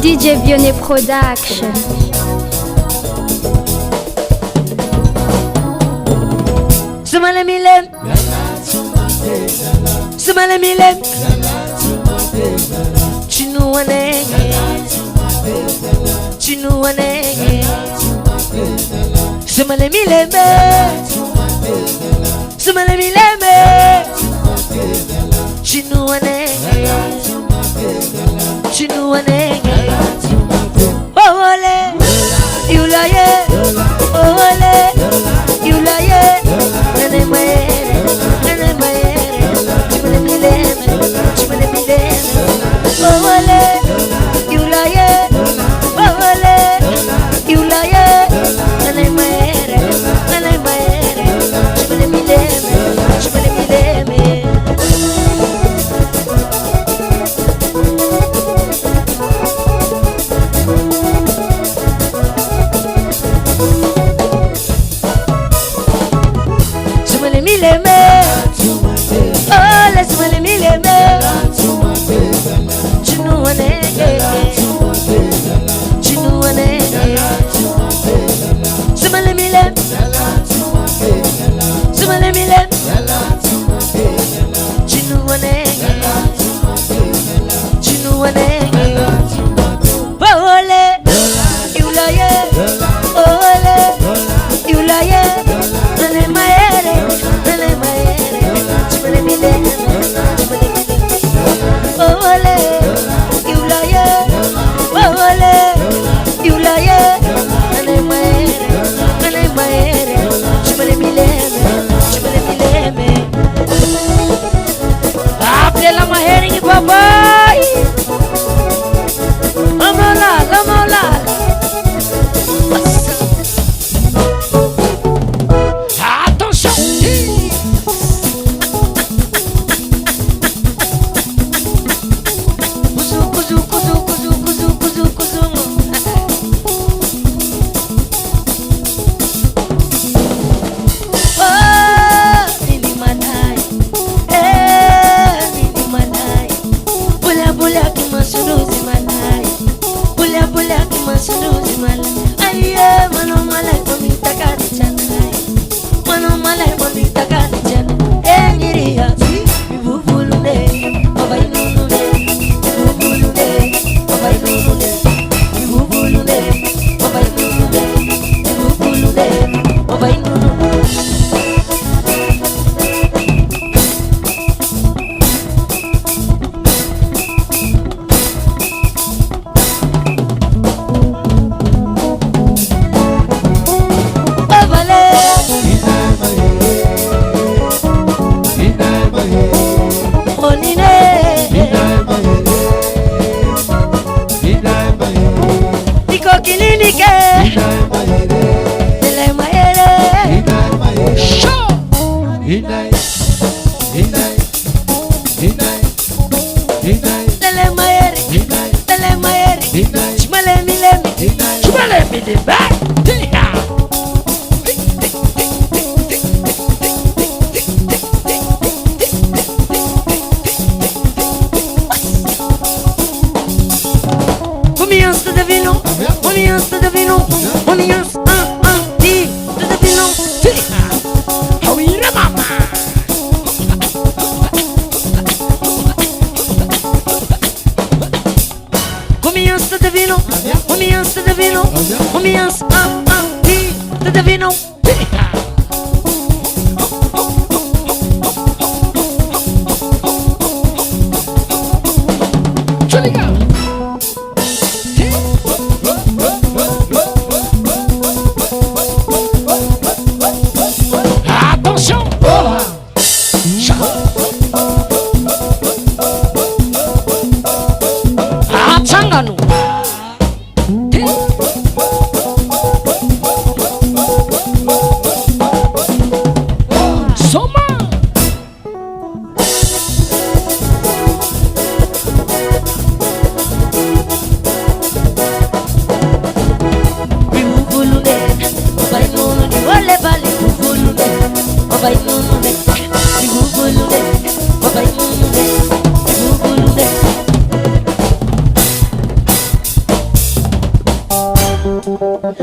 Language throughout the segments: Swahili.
DJ Vionnet Production. Sumale milem, sumale milem, chinuanenge, chinuanenge. Sumale milem, sumale milem, chinuanenge, chinuanenge. Ole, you lie, ole, you lie. Nene maere, chimene mileme, ole, you lie, ole, you lie. Nene maere, chimene mileme.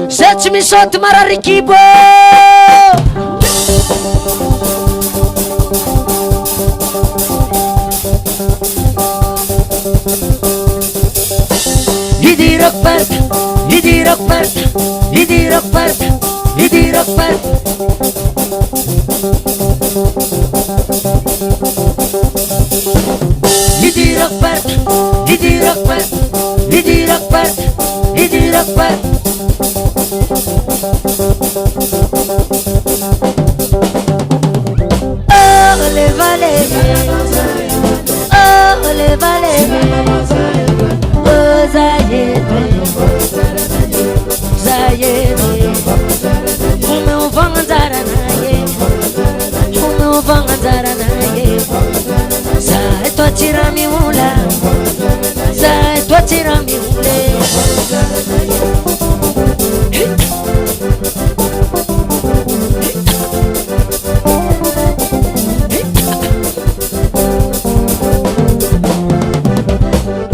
Zay tsy misaoty mararikibo Idi rock part, idi rock part, idi rock part, idi rock part. Idi rock part, idi rock part, idi rock part, idi rock part. Oh les vallées, oh les vallées. Tirami mula, sai tua tirami mule.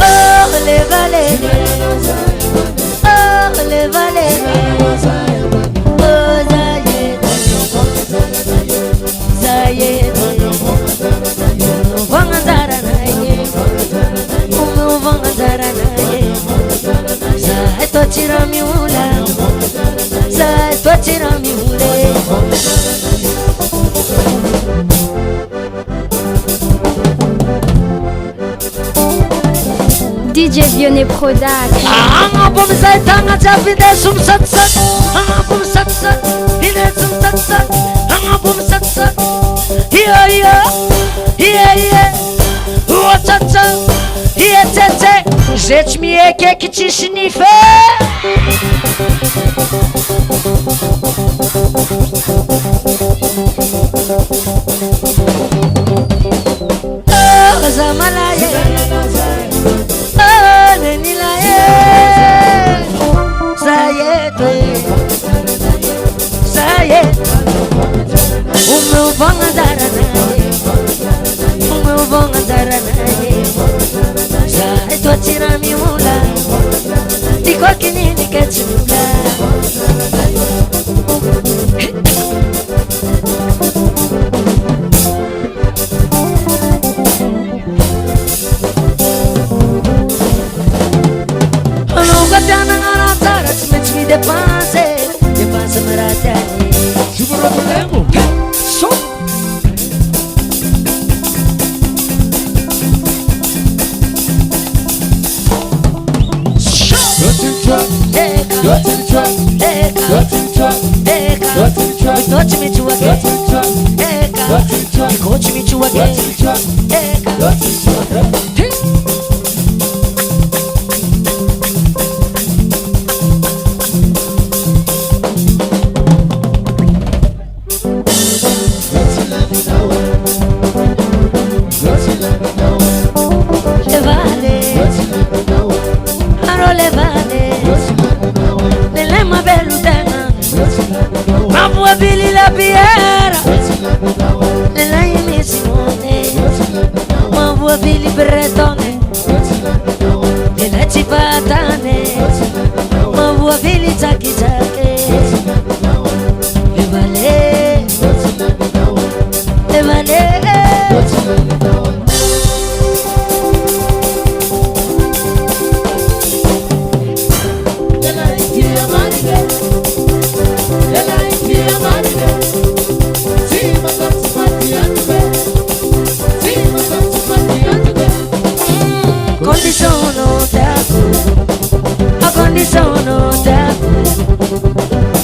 Oh le vallées, oh le vallées, oh zaye, vangandara naye, vangandara naye. Sai tua tirami mula, sai tua tirami mule. DJ Vionnet Production. Bom sai tanga javide sum sat sat. Bom sat sat, ide sum sat sat. Bom sat sat. Yeah yeah, yeah yeah. Sat sat, yeah tete. Gente me é que te sniffe. Oh zamalaye. Tirami mula, di qualche nini che ci mula. Non guardiamo una tara, ci metti mi depanse maratani. Ci vorrà problema? So. Go to the truck, go to the truck, go to the truck, go to me to go again. to the truck, go to the truck, Go to me to go to again. the truck, go to the truck. Le vale, aro le vale. Nelle ma bellutena, ma vuoi billi la biera? Nella imi simone, ma vuoi billi bretone? Nella cipatane, ma vuoi billi zacchi zacchi? Le vale, le vale.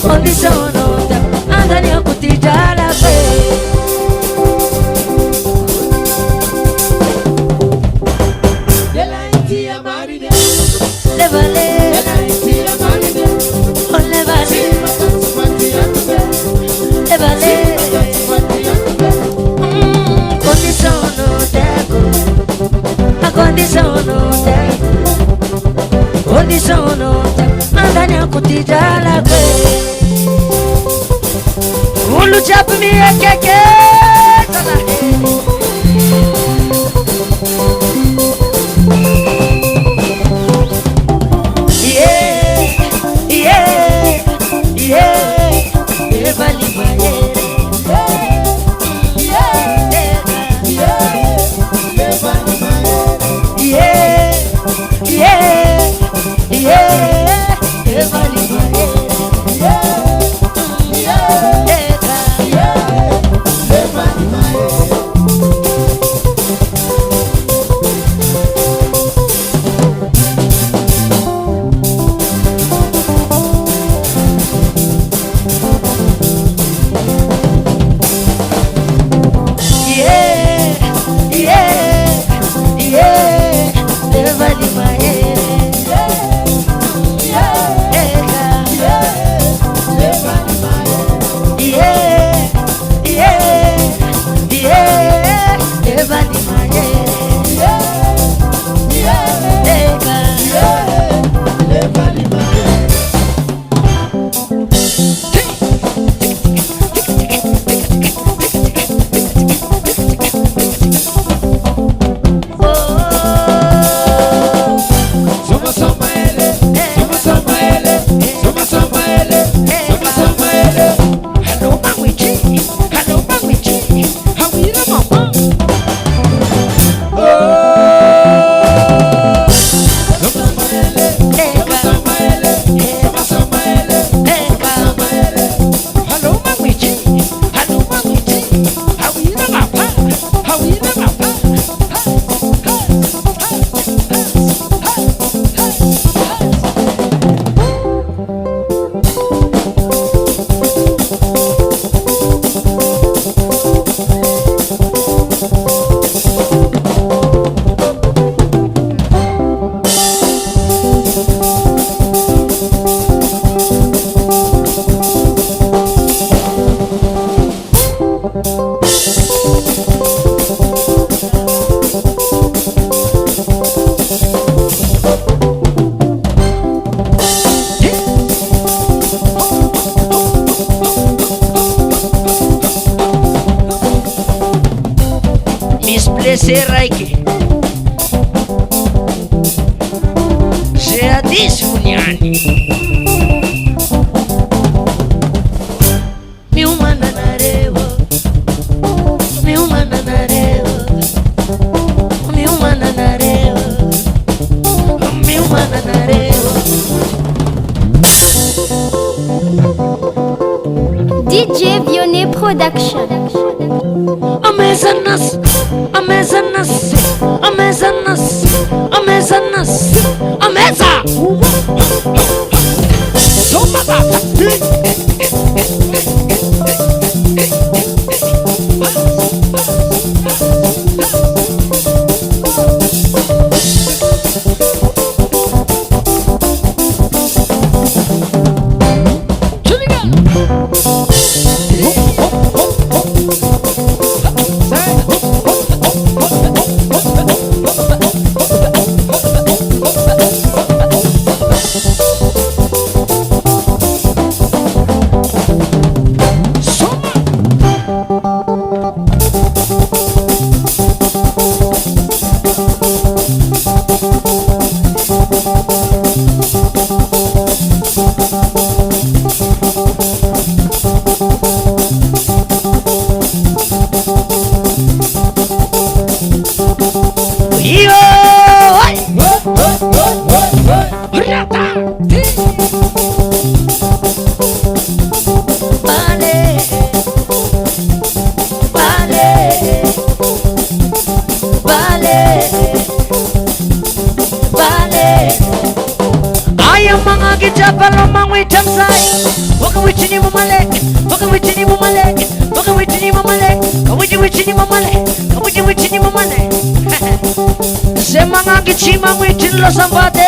Condiciono da andare a cutija la fe. Le vale, on le vale, le vale. Condiciono da, condiciono da andare a cutija la fe. Ulu jap mi keke tala yeah yeah se raiky ze adisy foniany miumananareo miumananareo miumananareo miumananareo DJ Vionnet Production. Amazonas, Amazonas, Amazonas, Amazonas, Ameza. Somata. Chima witin lo sambade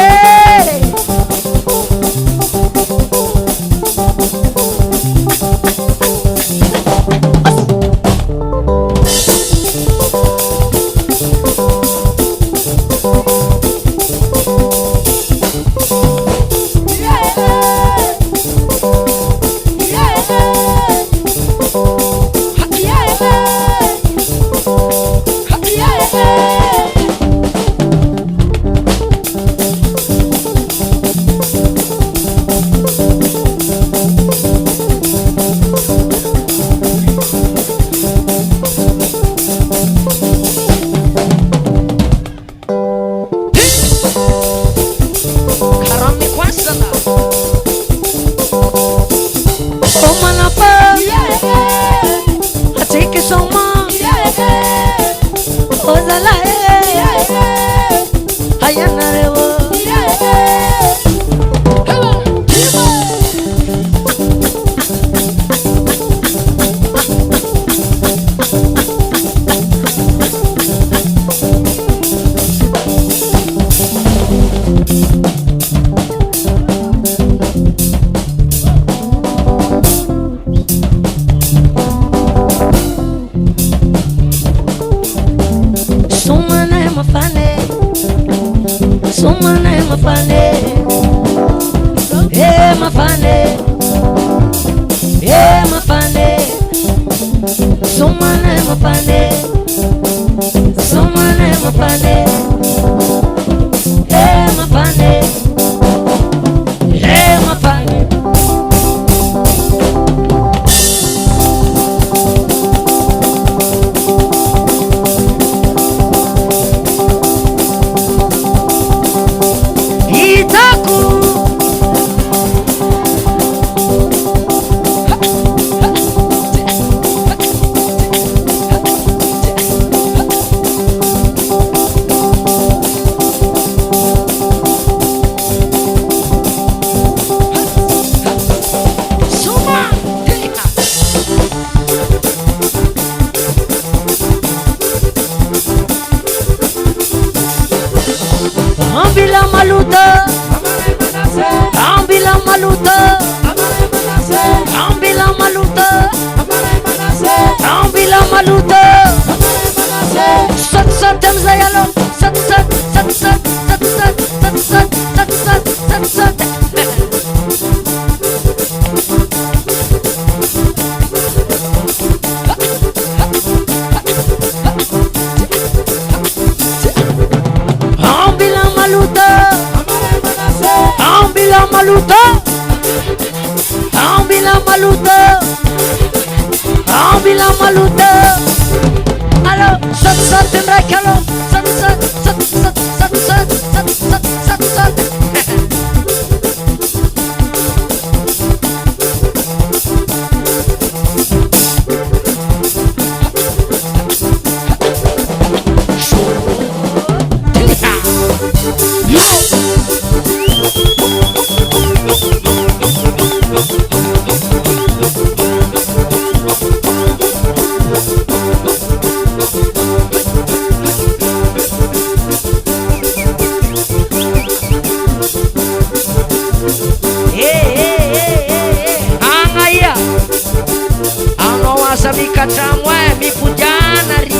maluto, ang bilang maluto, ang bilang maluto. Alo, sat sat timrek alo, sat sat sat sat sat sat sat sat sat sat. Mikachamwe mipujanari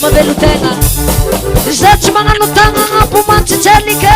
mavelutenga zatsy magnano tagna agnapo mantsitselike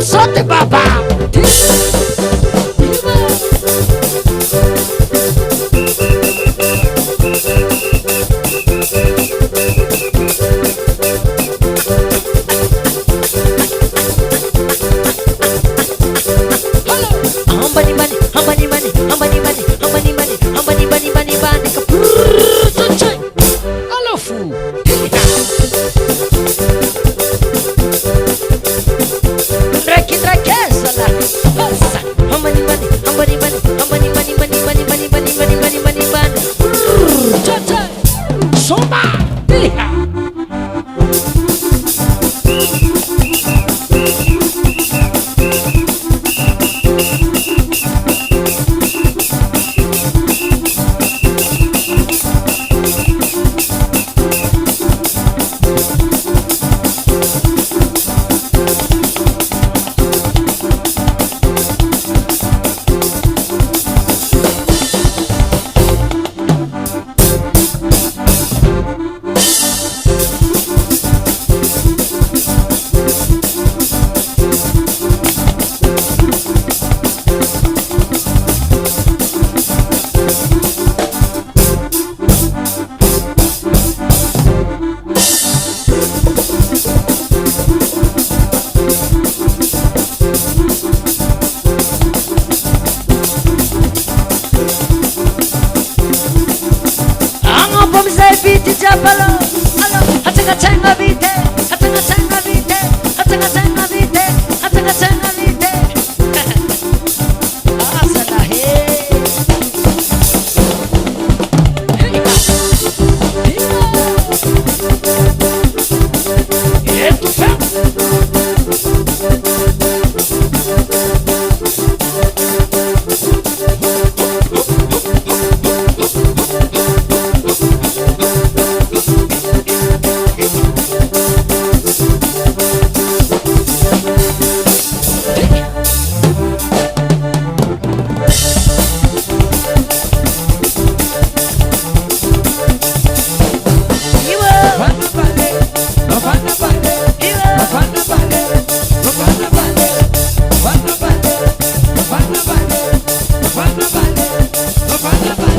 Sote baba vite, alo, hatanga vite, nationalité. Ah, ça l'a et tout ça.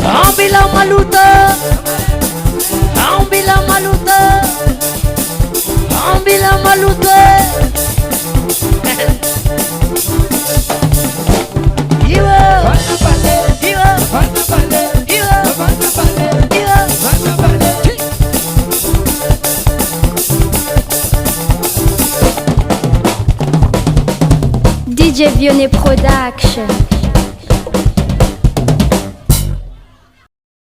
Ambilang maluta, ambilang maluta, ambilang maluta. Iwa, iwa, iwa, iwa. DJ Vionnet Production.